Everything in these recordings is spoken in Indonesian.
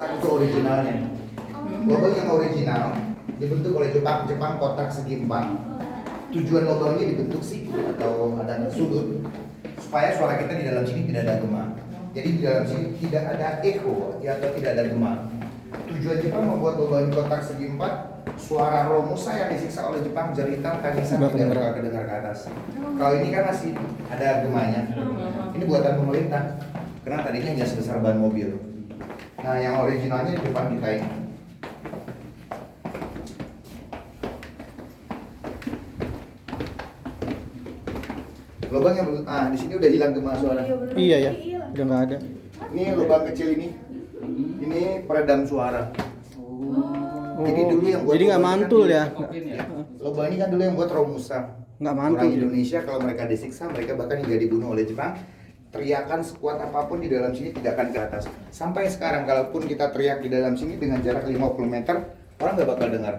Itu originalnya. Lubang yang original dibentuk oleh Jepang kotak segi 4. Tujuan lubang ini dibentuk siku atau ada sudut supaya suara kita di dalam sini tidak ada gema. Jadi di dalam sini tidak ada echo atau tidak ada gema. Tujuan Jepang membuat lubang kotak segi 4, suara Romusa yang disiksa oleh Jepang jeritan tangisan tidak bakal kedengar ke atas. Kalau ini kan masih ada gemanya. Ini buatan pemerintah. Karena tadinya hanya sebesar ban mobil. Nah, yang originalnya di depan kita ini. Lubang yang di sini udah hilang gema suara. Iya ya, udah nggak ada. Ini lubang kecil ini. Ini peredam suara. Oh, Jadi dulu yang buat jadi nggak mantul ya? Lubang ini kan dulu yang buat Romusa. Nggak mantul. Orang Indonesia kalau mereka disiksa, mereka bahkan hingga dibunuh oleh Jepang. Teriakan sekuat apapun di dalam sini tidak akan ke atas. Sampai sekarang kalaupun kita teriak di dalam sini dengan jarak 50 meter, orang nggak bakal dengar.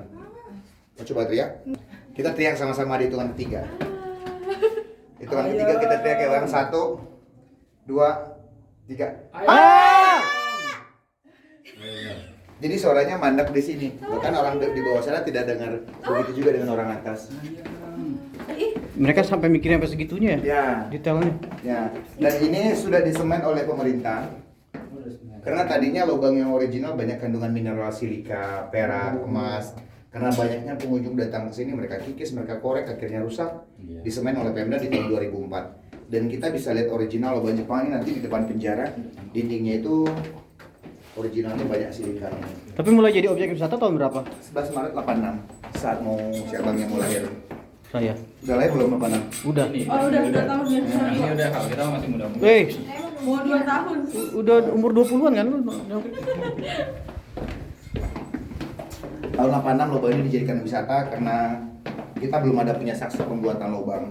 Mau coba teriak? Kita teriak sama-sama di hitungan ketiga. Hitungan ketiga kita teriak ya bang. 1, 2, 3. Jadi suaranya mandek di sini. Bahkan orang di bawah sana tidak dengar. Begitu juga dengan orang atas. Mereka sampai mikirnya sampai segitunya ya? Ya. Detailnya. Ya. Dan ini sudah disemen oleh pemerintah. Karena tadinya lubang yang original banyak kandungan mineral silika, perak, emas. Karena banyaknya pengunjung datang ke sini, mereka kikis, mereka korek, akhirnya rusak. Disemen oleh Pemda di tahun 2004. Dan kita bisa lihat original lubang Jepang ini nanti di depan penjara. Dindingnya itu originalnya banyak silikanya. Tapi mulai jadi objek wisata tahun berapa? 11 Maret 86 saat mau si abang yang mau lahir. Saya. Udah lahir belum 86? Udah. Oh udah tahun ya. Ini udah hal kita masih muda-muda. Mau 2 tahun. Udah umur 20-an kan lu? Tahun 86 lubang ini dijadikan wisata karena kita belum ada punya saksi pembuatan lubang.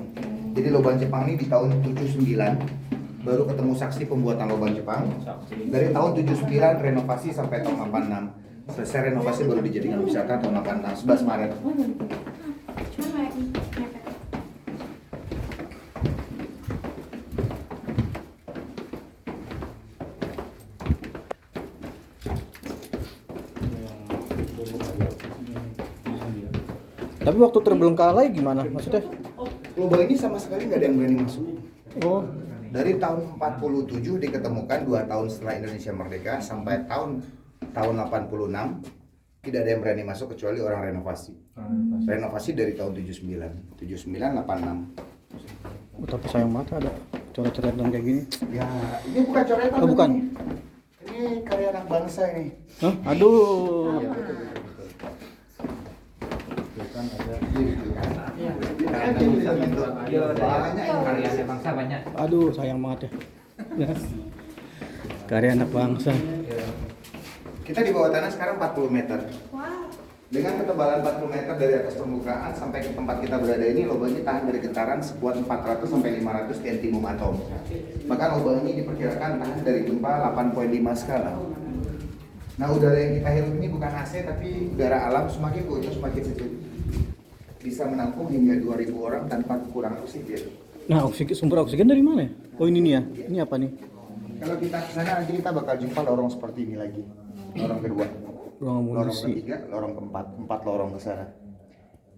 Jadi lubang Jepang ini di tahun 79 baru ketemu saksi pembuatan lubang Jepang. Dari tahun 79 renovasi sampai tahun 86. Selesai renovasi baru dijadikan wisata tahun 86, 11 Maret. Tapi waktu terbengkalai gimana? Maksudnya? Lubang ini sama sekali nggak ada yang berani masuk. Oh, Dari tahun 47 diketemukan 2 tahun setelah Indonesia merdeka sampai tahun 86 tidak ada yang berani masuk kecuali orang renovasi. Renovasi dari tahun 79, 86. oh, tapi sayang banget ada coret-coretan kayak gini. Ya, ini bukan coretan. Oh, bukan. Ini karya anak bangsa ini. Hah? Aduh. Banyak ini. Karya bangsa banyak. Aduh, sayang banget ya. Karya anak bangsa. Kita di bawah tanah sekarang 40 meter. Dengan ketebalan 40 meter dari atas permukaan sampai ke tempat kita berada ini, lubangnya tahan dari getaran sekuat 400 sampai 500 cm atom. Bahkan lubang ini diperkirakan tahan dari gempa 8,5 skala. Nah, udara yang kita hirup ini bukan AC tapi udara alam, semakin ke semakin sejuk. Bisa menampung hingga 2.000 orang tanpa kekurangan oksigen. Nah, sumber oksigen dari mana ya? Oh, ini nih ya. Ini apa nih? Kalau kita ke sana nanti kita bakal jumpa lorong seperti ini lagi. Lorong kedua. Ruang Lorong amunisi. ketiga, lorong keempat, 4 lorong ke sana.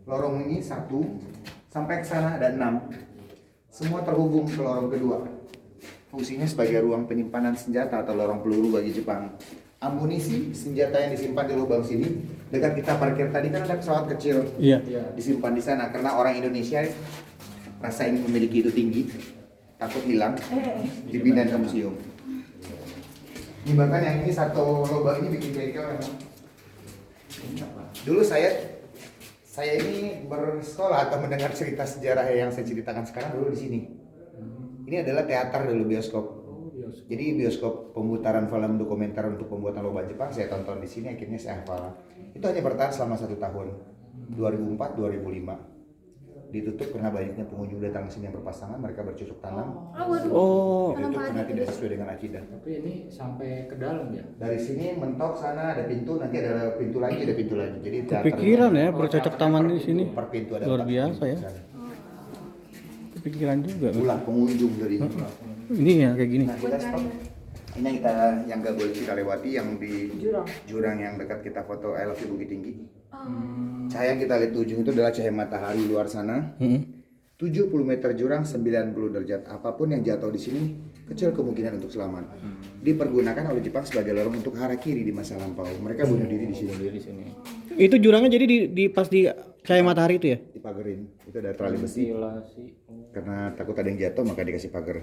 Lorong ini 1 sampai ke sana ada 6. Semua terhubung ke lorong kedua. Fungsinya sebagai ruang penyimpanan senjata atau lorong peluru bagi Jepang. Amunisi, senjata yang disimpan di lubang sini. Dekat kita parkir tadi kan ada pesawat kecil. Iya. Disimpan di sana karena orang Indonesia rasa ingin memiliki itu tinggi, takut hilang, dipindahin ke museum. Ini bahkan yang ini satu lubang ini bikin bengkel memang. Dulu saya ini bersekolah atau mendengar cerita sejarah yang saya ceritakan sekarang dulu di sini. Ini adalah teater dulu, bioskop. Jadi bioskop pemutaran film dokumenter untuk pembuatan lubang Jepang saya tonton di sini, akhirnya saya hafal. Itu hanya bertahan selama 1 tahun, 2004-2005. Ditutup karena banyaknya pengunjung datang ke sini yang berpasangan, mereka bercocok tanam. Oh, Ditutup karena tidak sesuai dengan akidah. Tapi ini sampai ke dalam ya. Dari sini mentok sana ada pintu, nanti ada pintu lagi, ada pintu lagi. Jadi teater kepikiran ya bercocok tanam di sini. per pintu ada Luar 4 biasa pintu ya. di sana. Kepikiran juga. Ulah pengunjung dari Ini ya kayak gini. Nah, kita stop. Ini yang nggak boleh kita lewati, yang di jurang yang dekat kita foto I Love You Bukit Tinggi. Cahaya yang kita lihat ujung itu adalah cahaya matahari luar sana. 70 meter jurang, 90 derajat. Apapun yang jatuh di sini kecil kemungkinan untuk selamat. Dipergunakan oleh Jepang sebagai lorong untuk harakiri di masa lampau. Mereka bunuh diri di sini. Itu jurangnya jadi di pas di cahaya matahari itu ya? Dipagerin. Itu ada tali besi. Karena takut ada yang jatuh maka dikasih pagar.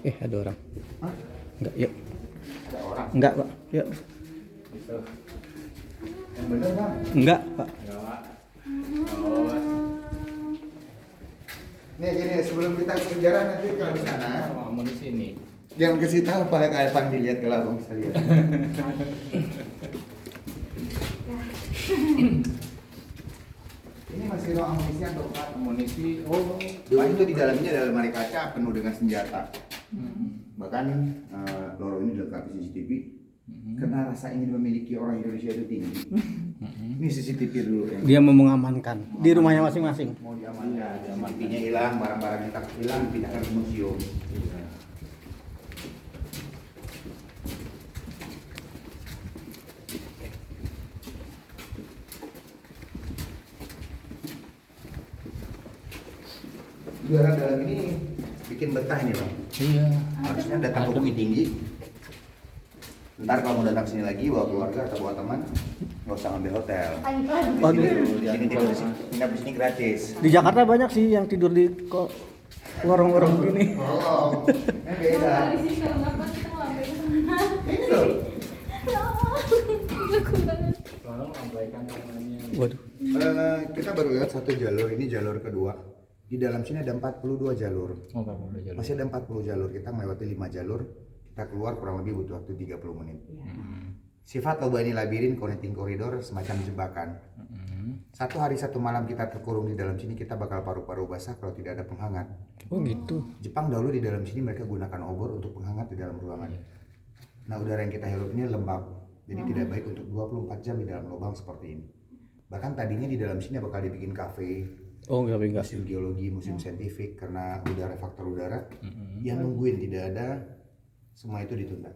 Ada orang. Hah? Enggak, yuk. Ada orang. Enggak, Pak. Yuk. Yang bener Bang. Enggak, Pak. Nih gini, sebelum kita ke sejarah nanti kalau di sana Mau di sini. jangan kasih tahu pada kayak Pan dilihat kalau abang bisa lihat. Ini masih ruang amunisi atau apa? Amunisi. Dulu itu di dalamnya ada lemari kaca penuh dengan senjata. Bahkan lorong ini dilengkapi CCTV. Karena rasa ingin memiliki orang Indonesia itu tinggi. Ini CCTV dulu yang Dia mau mengamankan di rumahnya masing-masing. mau diamankan. Matinya hilang, barang-barang kita hilang, dipindahkan ke museum. Udara dalam ini bikin betah ini Bang. Iya. Harusnya datang ke Bukit Tinggi. Ntar kalau mau datang sini lagi bawa keluarga atau bawa teman, nggak usah ngambil hotel. Waduh. Di sini tidur, nginap di sini gratis. Di Jakarta banyak sih yang tidur di warung-warung begini. Oh, ini beda. Di sini kalau nggak pas kita ngambil ke sana. Ini loh. Tolong abaikan tangannya. Waduh. Kita baru lewat satu jalur, ini jalur kedua. Di dalam sini ada 42 jalur. Oh, kamu udah jalan. Masih ada 40 jalur. Kita melewati 5 jalur. Kita keluar kurang lebih butuh waktu 30 menit. Sifat lomba ini labirin, connecting corridor, semacam jebakan. Satu hari satu malam kita terkurung di dalam sini, kita bakal paru-paru basah kalau tidak ada penghangat. Oh gitu. Jepang dahulu di dalam sini mereka gunakan obor untuk penghangat di dalam ruangan. Nah udara yang kita hirup ini lembab, jadi tidak baik untuk 24 jam di dalam lubang seperti ini. Bahkan tadinya di dalam sini bakal dibikin kafe, Oh enggak. museum geologi, museum saintifik, karena udara faktor udara yang nungguin tidak ada, semua itu ditunda.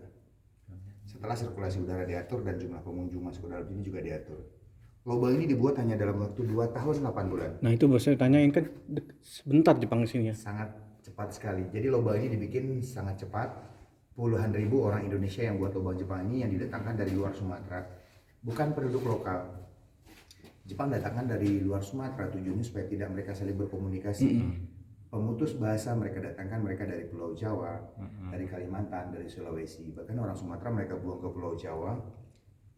Setelah sirkulasi udara diatur dan jumlah pengunjung masuk ke dalam sini juga diatur. Lubang ini dibuat hanya dalam waktu 2 tahun 8 bulan. Nah itu bos saya tanyain kan sebentar Jepang kesini ya. Sangat cepat sekali. Jadi lubang ini dibikin sangat cepat. Puluhan ribu orang Indonesia yang buat lubang Jepang ini yang didatangkan dari luar Sumatera. Bukan penduduk lokal. Jepang datangkan dari luar Sumatera, tujuannya supaya tidak mereka saling berkomunikasi. Pemutus bahasa mereka datangkan mereka dari Pulau Jawa, dari Kalimantan, dari Sulawesi. Bahkan orang Sumatera mereka buang ke Pulau Jawa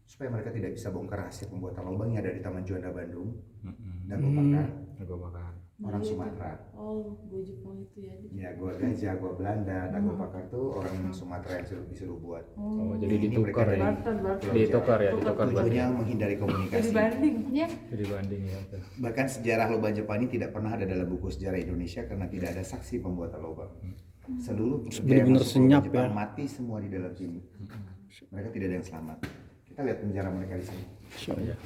supaya mereka tidak bisa bongkar hasil pembuatan lubang yang ada di Taman Juanda Bandung. Dago Pakar, orang Sumatera. Oh, gue Jepang itu ya. Ya, gua Gajah, gua Belanda, Dago Pakar tuh orang Sumatera yang disuruh buat. Oh, jadi Ini ditukar mereka ya. dari Ditukar ya, ditukar buat Tujuannya menghindari komunikasi. Dibanding. Ya. dibanding ya. Bahkan sejarah lubang Jepang ini tidak pernah ada dalam buku sejarah Indonesia karena tidak ada saksi pembuatan lubang. Seluruh pekerja yang Bener-bener masuk ke lubang senyap Jepang ya. mati semua di dalam sini. Mereka tidak ada yang selamat. Kita lihat penjara mereka di sini. Iya.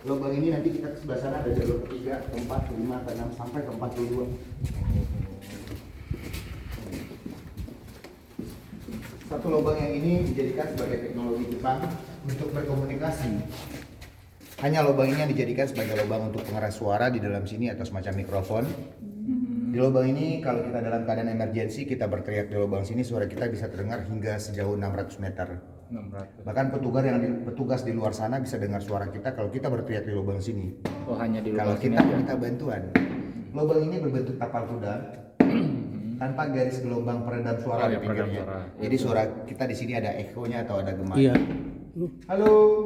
Lubang ini nanti kita ke sebelah sana ada jalur ketiga, keempat, kelima, keenam sampai ke 42. Satu lubang yang ini dijadikan sebagai teknologi Jepang untuk berkomunikasi. Hanya lubang ini yang dijadikan sebagai lubang untuk pengeras suara di dalam sini atau semacam mikrofon. Di lubang ini kalau kita dalam keadaan emergensi kita berteriak di lubang sini suara kita bisa terdengar hingga sejauh 600 meter. 600. Bahkan petugas di luar sana bisa dengar suara kita kalau kita berteriak di lubang sini. Oh, hanya di Kalau lubang sini kita aja. minta bantuan, lubang ini berbentuk tapal kuda tanpa garis gelombang peredam suara Oh, di ya, peredam pinggirnya. suara. Jadi suara kita di sini ada ekonya atau ada gema. Iya. Halo.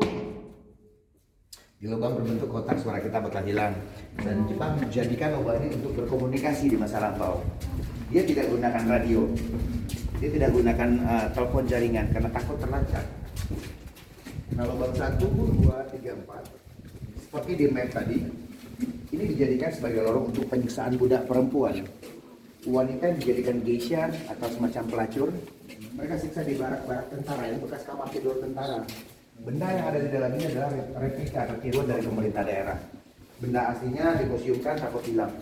Di lubang berbentuk kotak suara kita bakal hilang. Dan Jepang menjadikan lubang ini untuk berkomunikasi di masa lampau. Dia tidak gunakan radio. Dia tidak gunakan telepon jaringan karena takut terlacak. Nah lubang 1, 2, 3, 4 seperti di map tadi, ini dijadikan sebagai lorong untuk penyiksaan budak perempuan. Wanita dijadikan geisha atau semacam pelacur. Mereka siksa di barak-barak tentara yang bekas kamar tidur tentara. Benda yang ada di dalam ini adalah replika tertiruan dari pemerintah daerah. Benda aslinya dimuseumkan takut hilang.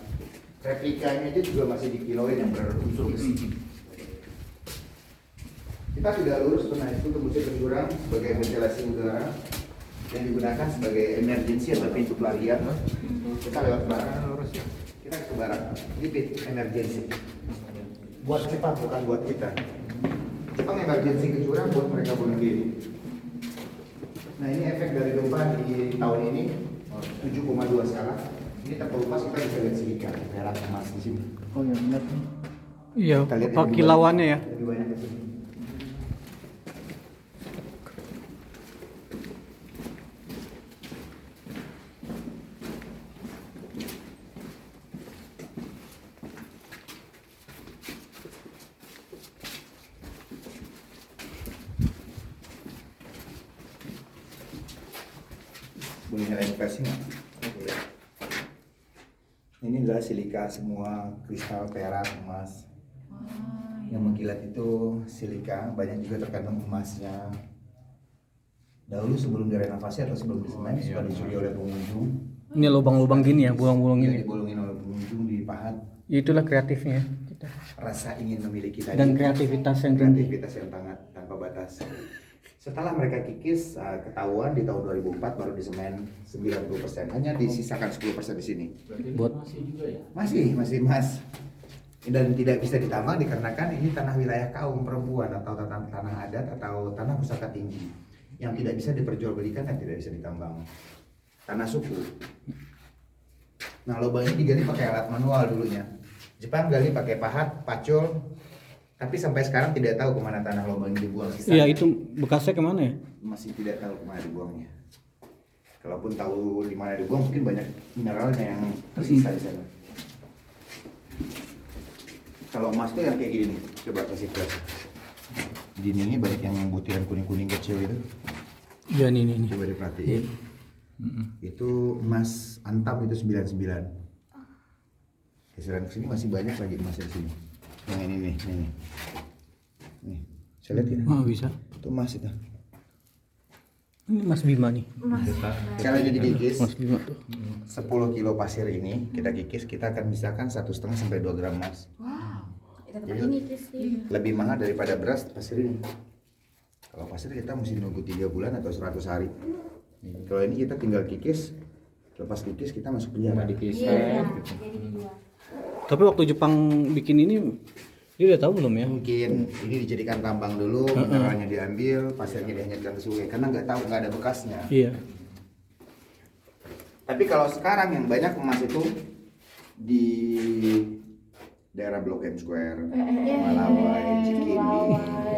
Replikanya itu juga masih dikiloin yang berunsur besi. Kita sudah lurus pernah itu tembusnya ke jurang sebagai ventilasi udara yang digunakan sebagai emergency atau pintu pelarian. Kita lewat barat, lurus ya. Kita ke barat. Ini pintu emergency. Buat Jepang bukan buat kita. Jepang emergency ke jurang buat mereka bunuh diri. Nah ini efek dari gempa di tahun ini 7,2 skala. Ini terkelupas kita bisa lihat silika perak emas di sini. Oh ya benar. Iya, Kita lihat apa yang kilauannya ya? lebih banyak di sini. Boleh nyalain ekspresi nggak? Boleh. Ini adalah silika semua, kristal, perak, emas. Yang mengkilat itu silika, banyak juga terkandung emasnya. Dahulu sebelum direnovasi atau sebelum disemen suka dicuri oleh pengunjung. Ini lubang-lubang gini ya, bolong-bolong Yang ini. dibolongin oleh pengunjung, dipahat. Itulah kreatifnya kita. Rasa ingin memiliki tadi. Dan kreativitas yang tinggi. Kreativitas yang tanpa batas. Setelah mereka kikis, ketahuan di tahun 2004 baru disemen 90%. Hanya disisakan 10% di sini. Buat Masih emas. Dan tidak bisa ditambang dikarenakan ini tanah wilayah kaum perempuan atau tanah adat atau tanah pusaka tinggi yang tidak bisa diperjualbelikan dan tidak bisa ditambang. Tanah suku. Nah, lubang ini digali pakai alat manual dulunya. Jepang gali pakai pahat, pacul, tapi sampai sekarang tidak tahu kemana tanah lubang ini dibuang. iya itu bekasnya kemana ya? Masih tidak tahu kemana dibuangnya. Kalaupun tahu di mana dibuang, mungkin banyak mineralnya yang tersisa di sana. Kalau emas tuh yang kayak gini nih, coba kasih flash. Gini ini banyak yang butiran kuning-kuning kecil itu. Iya nih. Coba diperhatiin. Itu emas antam itu 99. Geseran ke sini masih banyak lagi emas di sini. Yang ini nih. Nih, saya lihat ya. Oh bisa. Itu emas itu. Ini Mas Bima nih. Kalau jadi kikis, Mas Bima tuh. 10 kilo pasir ini kita kikis, kita akan misalkan 1,5 sampai 2 gram emas. Jadi lebih mahal daripada beras pasir ini. Kalau pasir kita mesti nunggu 3 bulan atau 100 hari. Kalau ini kita tinggal kikis, lepas kikis kita masuk penjara. Dikisah. Tapi waktu Jepang bikin ini dia udah tahu belum ya? Mungkin ini dijadikan tambang dulu, mineralnya diambil, pasirnya dihanyutkan ke sungai karena nggak tahu, nggak ada bekasnya. Iya. Tapi kalau sekarang yang banyak emas itu di daerah Blok M Square, Malawai, Cikini,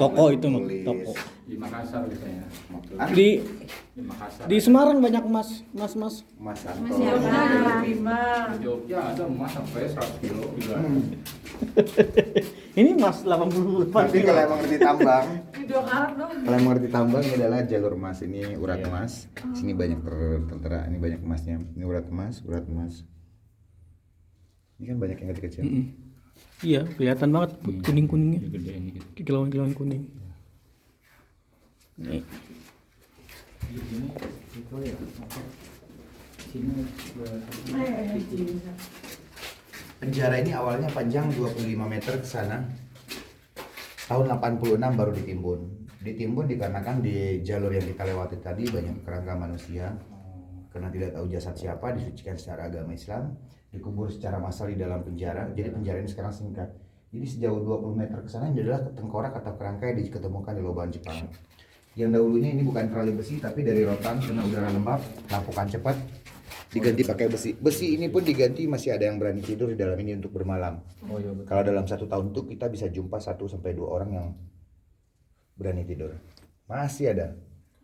Toko itu mah, Tulis. toko. Di Makassar biasanya. Ah, Di Makassar. di Semarang banyak emas. Mas Santo. Di Jogja ada emas sampai 100 kilo juga. Ini emas 88 Tapi kilo. kalau emang ngerti tambang, kalau emang ngerti tambang ini adalah jalur emas, ini urat emas. Sini banyak tertera, ini banyak emasnya. Ini urat emas. Ini kan banyak yang kecil-kecil. Iya, kelihatan banget kuning-kuningnya. Gede ini gitu. Kilauan-kilauan kuning. Nih. Itu ya. Sini Penjara ini awalnya panjang 25 meter ke sana. Tahun 86 baru ditimbun. Ditimbun dikarenakan di jalur yang kita lewati tadi banyak kerangka manusia. Karena tidak tahu jasad siapa, disucikan secara agama Islam, dikubur secara massal di dalam penjara. Jadi penjara ini sekarang singkat. Jadi sejauh 20 meter ke sana ini adalah tengkorak atau kerangka yang diketemukan di lubang Jepang. Yang dahulunya ini bukan trali besi tapi dari rotan karena udara lembab, lampukan cepat, diganti pakai besi. Besi ini pun diganti, masih ada yang berani tidur di dalam ini untuk bermalam. Oh iya betul. Kalau dalam 1 tahun itu kita bisa jumpa 1 sampai 2 orang yang berani tidur. Masih ada.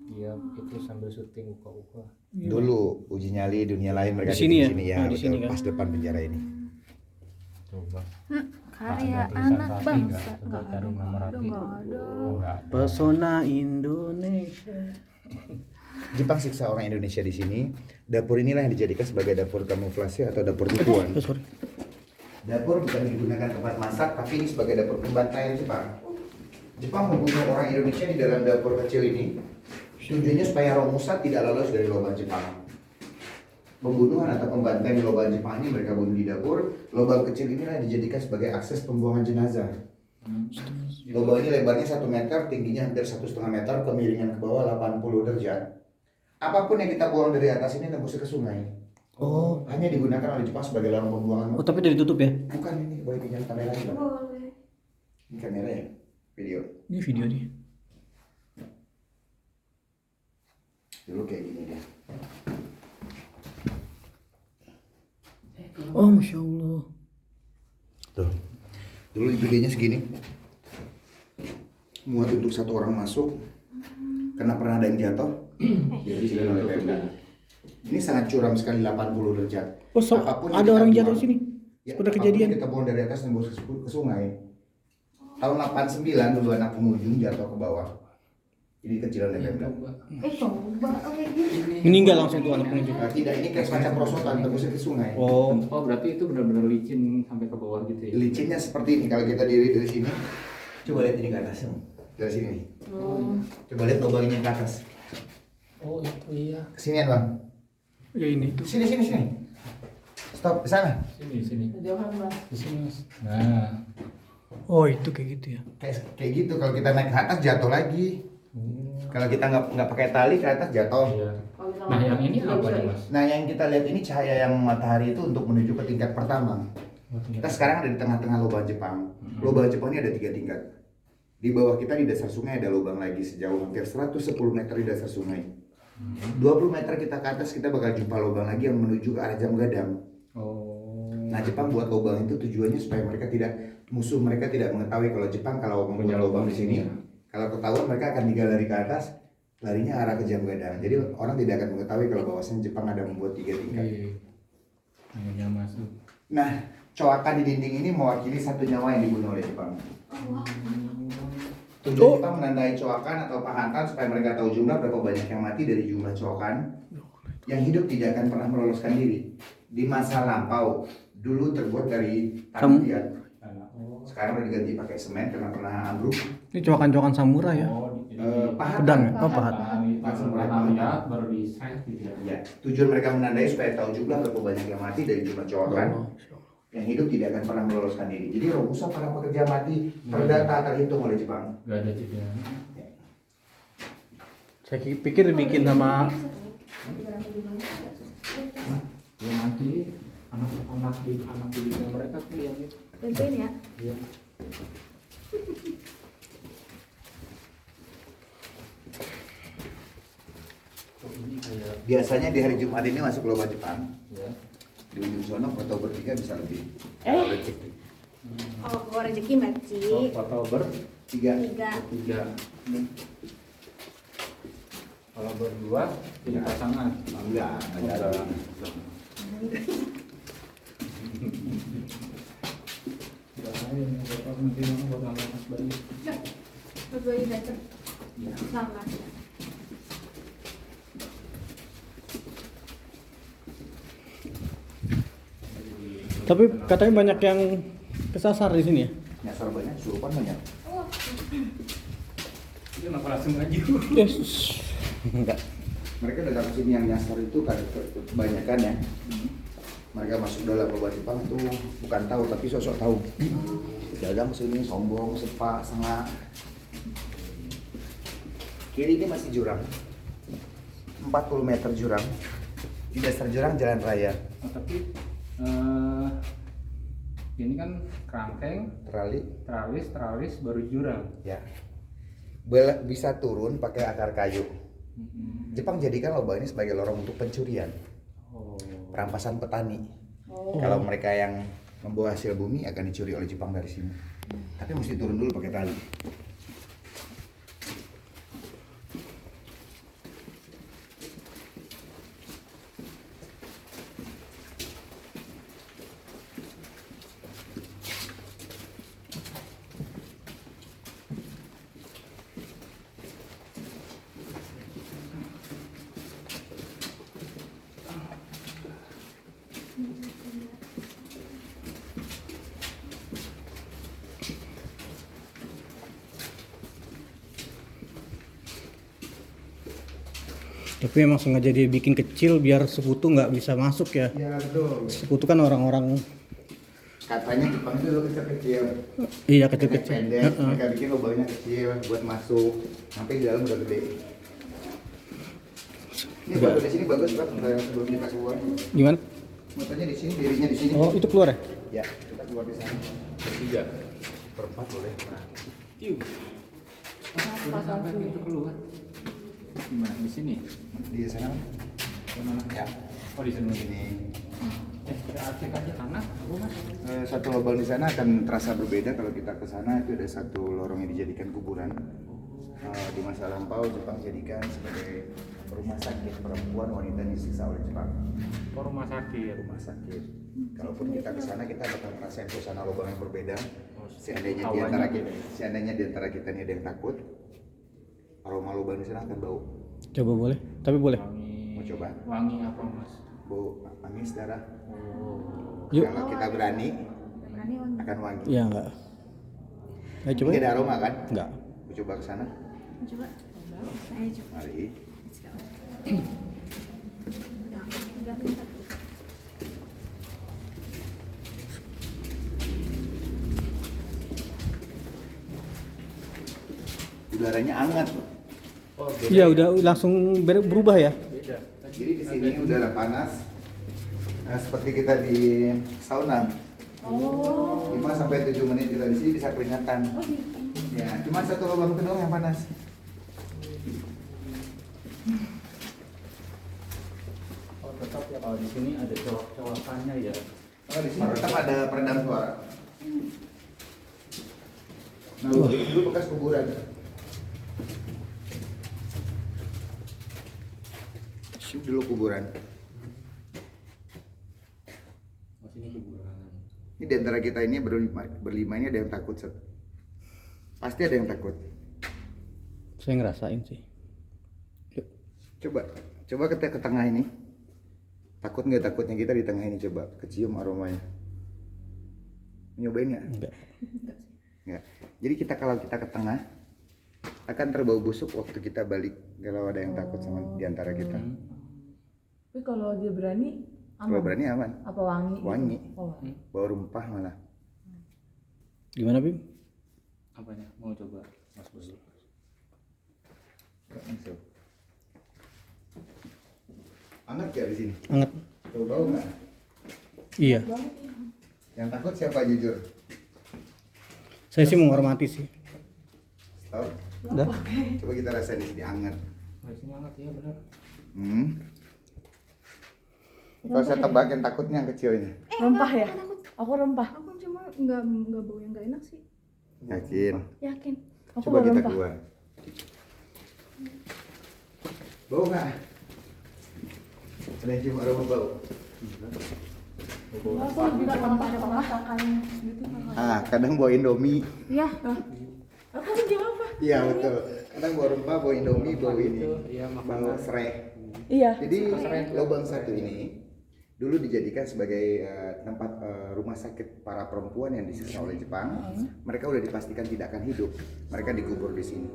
Iya, itu sambil syuting uka-uka. Dulu uji nyali dunia lain mereka Di sini ya? sini ya, Oh, di betul, sini kan? pas depan penjara ini. Coba. Karya Ada tulisan anak Rati bangsa. nggak? Coba cari nama Rati. Nggak ada. Pesona Indonesia. Jepang siksa orang Indonesia di sini. Dapur inilah yang dijadikan sebagai dapur kamuflase atau dapur tipuan. Sorry. Dapur bukan digunakan tempat masak, tapi ini sebagai dapur pembantaian Jepang. Jepang membunuh orang Indonesia di dalam dapur kecil ini. Tujuannya supaya Roh Musa tidak lolos dari lubang Jepang. Pembunuhan atau pembantaian di lubang Jepang ini mereka bunuh di dapur. Lubang kecil inilah yang dijadikan sebagai akses pembuangan jenazah. Lubang ini lebarnya 1 meter, tingginya hampir 1,5 meter, kemiringan ke bawah 80 derajat. Apapun yang kita buang dari atas ini tembus ke sungai. Oh. Hanya digunakan oleh Jepang sebagai lorong pembuangan. Oh, tapi udah ditutup ya? Bukan, ini boleh pinjam kamera ini. Boleh. Ini kamera ya, video. Ini video nih. Dulu kayak gini dia. Oh, Masya Allah. Tuh. Dulu gedenya segini. Muat untuk 1 orang masuk. Karena pernah ada yang jatuh. Jadi oleh Pemda. Ini sangat curam sekali 80 derajat. Oh, so, Apapun ada yang orang kita jatuh buang, sini. ya, Udah apapun kejadian. yang kita buang dari atas tembus ke sungai. Tahun 89 dulu anak pengunjung jatuh ke bawah. Jadi kecilan dari Pemda. Coba oke gini. Meninggal langsung tuh anak pengunjung. Nah, tidak, ini kayak semacam perosotan tembusnya ke sungai. Oh. Oh, berarti itu benar-benar licin sampai ke bawah gitu ya? Licinnya seperti ini, kalau kita diri dari sini. Coba lihat ini ke atas. Dari sini nih. Coba lihat lubangnya ke atas. Oh, itu iya. Kesinian bang. Ya ini tuh. Sini. Stop, ke sana. Sini. Jauhan Bang. Di sini, Mas. Nah. Oh, itu kayak gitu ya. Kayak gitu, kalau kita naik ke atas jatuh lagi. Kalau kita nggak pakai tali ke atas jatuh. Iya. Nah, yang ini apa nih, Mas? Nah, yang kita lihat ini cahaya yang matahari itu untuk menuju ke tingkat pertama. Kita sekarang ada di tengah-tengah lubang Jepang. Lubang Jepang ini ada 3 tingkat. Di bawah kita di dasar sungai ada lubang lagi sejauh hampir 110 meter di dasar sungai. 20 meter kita ke atas kita bakal jumpa lubang lagi yang menuju ke arah Jam Gadang. Oh. Nah, Jepang buat lubang itu tujuannya supaya musuh mereka tidak mengetahui kalau Jepang kalau membuat lubang di sini. Kalau ketahuan mereka akan tinggal dari ke atas, larinya arah ke Jam Gadang. Jadi orang tidak akan mengetahui kalau bahwasannya Jepang ada membuat 3 tingkat. Hanya masuk. Nah, coakan di dinding ini mewakili 1 nyawa yang dibunuh oleh Jepang. Tujuan Jepang menandai coakan atau pahatan supaya mereka tahu jumlah berapa banyak yang mati dari jumlah coakan. Yang hidup tidak akan pernah meloloskan diri. Di masa lampau, dulu terbuat dari tanah liat. Sekarang udah diganti pakai semen karena pernah ambruk. Ini cowakan-cowakan samurai ya. Pahatan. Pedang ya? Oh, pahat. Langsung lihat baru di set gitu ya. Ya, tujuan mereka menandai supaya tahu jumlah berapa banyak yang mati dari jumlah coakan. Yang hidup tidak akan pernah meloloskan diri. Jadi Romusa para pekerja mati terdata terhitung oleh Jepang. Gak ada jeda. Saya pikir dibikin sama Ya nanti anak didiknya mereka tuh yang itu. Tentuin ya. Iya. Oh, ini kayak Biasanya di hari Jumat ini masuk lomba Jepang. ya. Di ujung sono foto bertiga bisa lebih. Oh, bawa rezeki Mbak Ci. Foto Tiga. 3. Kalau berdua jadi pasangan. Enggak, ada. Bahaya nih foto nanti mana buat anak bayi. Berdua datang. Sama. tapi katanya banyak yang kesasar di sini ya. Nyasar banyak, surupan banyak. Dia kenapa langsung maju? Yes. Enggak. Mereka datang ke sini yang nyasar itu kebanyakan ya. Mereka masuk dalam lomba Jepang itu bukan tahu tapi sosok tahu. Dagang sini sombong, sepak, sengak. Kiri ini masih jurang. 40 meter jurang. Di dasar jurang jalan raya. Oh, tapi ini kan kerangkeng, teralis baru jurang. Ya. Bisa turun pakai akar kayu. Jepang jadikan lomba ini sebagai lorong untuk pencurian. Perampasan petani. Kalau mereka yang membawa hasil bumi akan dicuri oleh Jepang dari sini. Tapi mesti turun dulu pakai tali. Tapi emang sengaja dia bikin kecil biar sekutu nggak bisa masuk ya. Ya betul. Sekutu kan orang-orang Katanya Jepang itu dulu kecil-kecil. Iya kecil-kecil. Pendek, Heeh. mereka bikin lubangnya kecil buat masuk. Sampai di dalam udah gede. Ini foto di sini bagus Pak, sebelum kita keluar. Gimana? Fotonya di sini, dirinya di sini. Oh itu keluar ya? Ya, kita keluar di sana. Bertiga. Berempat boleh. Nah, Tiu. Sudah sampai itu keluar. Gimana di sini? di sana. Di mana? Ya, Oh di di sini. sini. Kita acek aja tanah. Rumah. Satu lubang di sana akan terasa berbeda kalau kita ke sana. Itu ada satu lorong yang dijadikan kuburan. Di masa lampau Jepang jadikan sebagai rumah sakit perempuan wanita yang disiksa oleh Jepang. Oh, rumah sakit. Rumah sakit. Kalaupun kita ke sana kita bakal ngerasain suasana lubang yang berbeda. Seandainya di Awalnya antara kita, beda. seandainya di antara kita ini ada yang takut, aroma lubang di sana akan bau. Coba boleh? Tapi boleh. Wangi. Mau coba? Wangi apa mas? Bau amis darah. Oh. Yuk. Kalau kita berani Berani wangi. akan wangi. Iya enggak. Ayo coba. Ini ada aroma kan? Enggak. Mau coba ke sana? Coba. Saya coba. Mari. Let's go. Udah, bentar. Udaranya hangat. Oh, Iya udah langsung berubah ya. Beda. Jadi di sini udara panas. Nah, seperti kita di sauna. 5 sampai 7 menit kita di sini bisa keringatan. Ya, cuma satu lubang itu doang yang panas. Oh tetap ya kalau di sini ada colokannya ya. Oh, di sini tetap ada peredam suara. Nah, dulu bekas kuburan. Dulu kuburan. Oh sini kuburan. Ini di antara kita ini berlima ini ada yang takut, Set. Pasti ada yang takut. Saya ngerasain sih. Yuk. Coba kita ke tengah ini. Takut nggak takutnya kita di tengah ini, coba kecium aromanya. Nyobain nggak? Enggak. Nggak. Jadi kalau kita ke tengah akan terbau busuk waktu kita balik kalau ada yang takut sama di antara kita. Tapi kalau dia berani, Kalau aman. berani aman. Apa wangi? gitu? Wangi. Oh, wangi. Bau rempah malah. Gimana Bim? Apanya? Mau coba mas dulu. Hangat ya di sini. Anget. Tuh bau nggak? Iya. Yang takut siapa jujur? Saya sih menghormati sih. Tahu? Udah. Coba kita rasain di sini hangat. Oh, sini hangat ya benar. Kalau saya tebak yang takutnya yang kecil ini. Rempah ya? Takut. Aku rempah. Aku cuma nggak bau yang nggak enak sih. Yakin? Yakin. Aku Coba bau kita rempah. keluar. Bau nggak? Ada yang cium aroma bau? Aku lebih ke rempah ada masakan gitu. Ah, kadang bawa Indomie. Iya. Aku sih apa? Iya betul. Kadang bawa rempah, bawa Indomie, bawa ini. Iya Bawa makanan. serai. Iya. Jadi lubang satu ini dulu dijadikan sebagai tempat rumah sakit para perempuan yang disiksa oleh Jepang. Mereka udah dipastikan tidak akan hidup. Mereka dikubur di sini.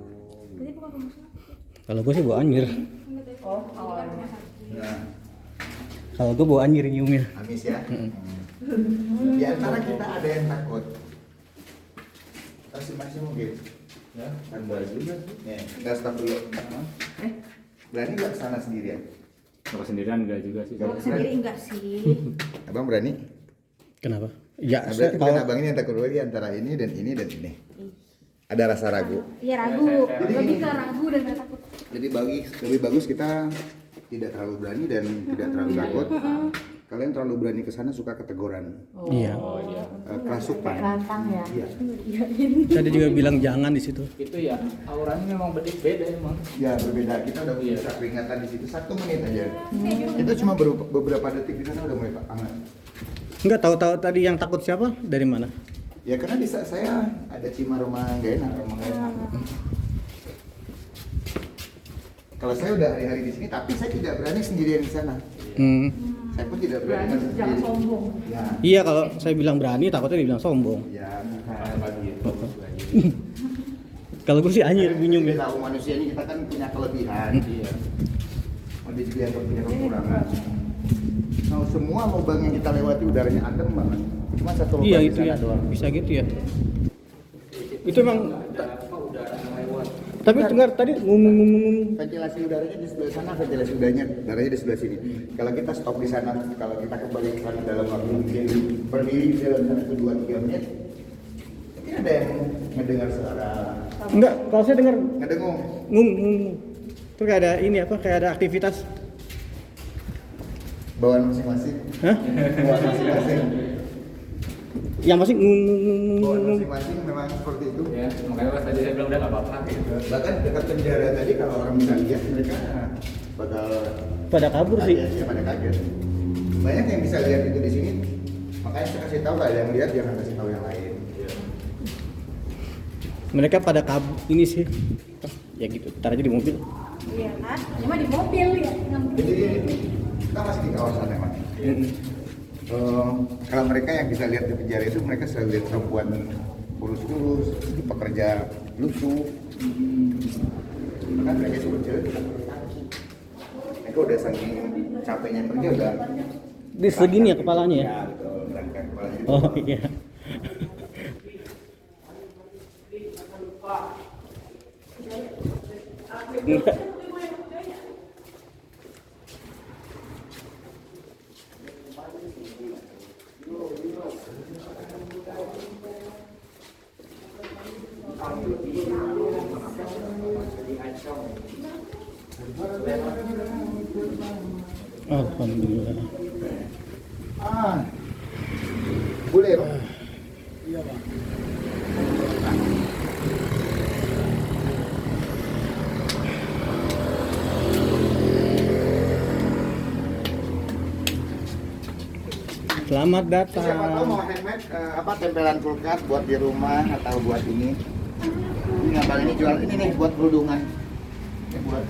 Berarti bukan rumah sakit. Kalau gue sih bawa anjir. Oh, awalnya. Nah, Kalau gue bawa anjir nyiumnya. amis ya. Di antara kita ada yang takut. Masih mungkin. Ya. Kan boleh juga sih. Nih, kita stop dulu. Berani nggak kesana sendirian? Kalau sendirian enggak juga sih. Kalau sendiri enggak sih. Abang berani? Kenapa? Ya, Nah, berarti bukan kalau abang ini yang takut dulu antara ini dan ini dan ini. Ada rasa ragu. Iya ragu. Lebih ke ragu dan nggak takut. Lebih bagus kita tidak terlalu berani dan tidak terlalu takut. Kalian terlalu berani ke sana suka keteguran, iya. Oh iya. kerasukan. Rantang ya. Iya. Tadi juga bilang jangan di situ. Itu ya auranya memang beda emang. Ya berbeda. Kita udah Iya. bisa peringatan di situ 1 menit aja. Itu cuma beberapa detik di sana udah mulai hangat. Enggak tahu-tahu tadi yang takut siapa? Dari mana? Ya karena di saat saya ada cium aroma nggak enak. Kalau saya udah hari-hari di sini, tapi saya tidak berani sendirian di sana. Saya pun tidak berani Berani, jangan sendiri. sombong. Ya, Iya kalau saya bilang berani takutnya dibilang sombong. ya. Bukan lagi ya. Bagus lagi. Kalau gue sih anjir bingung Kita ya. tahu manusia ini kita kan punya kelebihan. Iya. Ada juga yang punya kekurangan. Nah, semua lubang yang kita lewati udaranya adem banget. Cuma satu lubang Iya di itu sana ya. doang. Bisa gitu ya. Itu emang udah lewat. tapi dengar tadi ngomong. Ventilasi udaranya di sebelah sana, ventilasi udaranya di sebelah sini. Kalau kita stop di sana, kalau kita kembali ke sana dalam waktu mungkin berdiri di dalam sana itu 2-3 menit, mungkin ada yang mendengar suara Enggak, kalau saya dengar ngedengung. ngung. Itu kayak ada ini apa? Kayak ada aktivitas. Bawaan masing-masing. Hah? Bawaan masing-masing. Yang masih Bawaan ngung. masing-masing memang seperti itu. Ya, makanya pas tadi saya bilang udah nggak apa-apa gitu. Bahkan dekat penjara tadi kalau orang bisa lihat mereka bakal Pada kabur sih. kaget, ya, pada kaget. Banyak yang bisa lihat itu di sini. Makanya saya kasih tahu kalau ada yang lihat jangan kasih tahu yang lain. Mereka pada kabur ini sih. Ya gitu, tar aja di mobil. Iya kan? Cuma di mobil ya. Jadi kita masih di kawasan memang. Kalau mereka yang bisa lihat di penjara itu mereka selalu lihat perempuan kurus-kurus, pekerja lusuh. Kan mereka suruh jalan kita pakai kaki. Mereka udah saking capeknya kerja udah Di segini ya kepalanya ya. Ya betul, merangkak kepalanya. Oh iya. Enggak. Alhamdulillah. Bolero. Selamat Siapa tahu datang. mau handmade apa tempelan kulkas buat di rumah atau buat ini. Ini apa ini jual ini nih buat kerudungan. Ini buat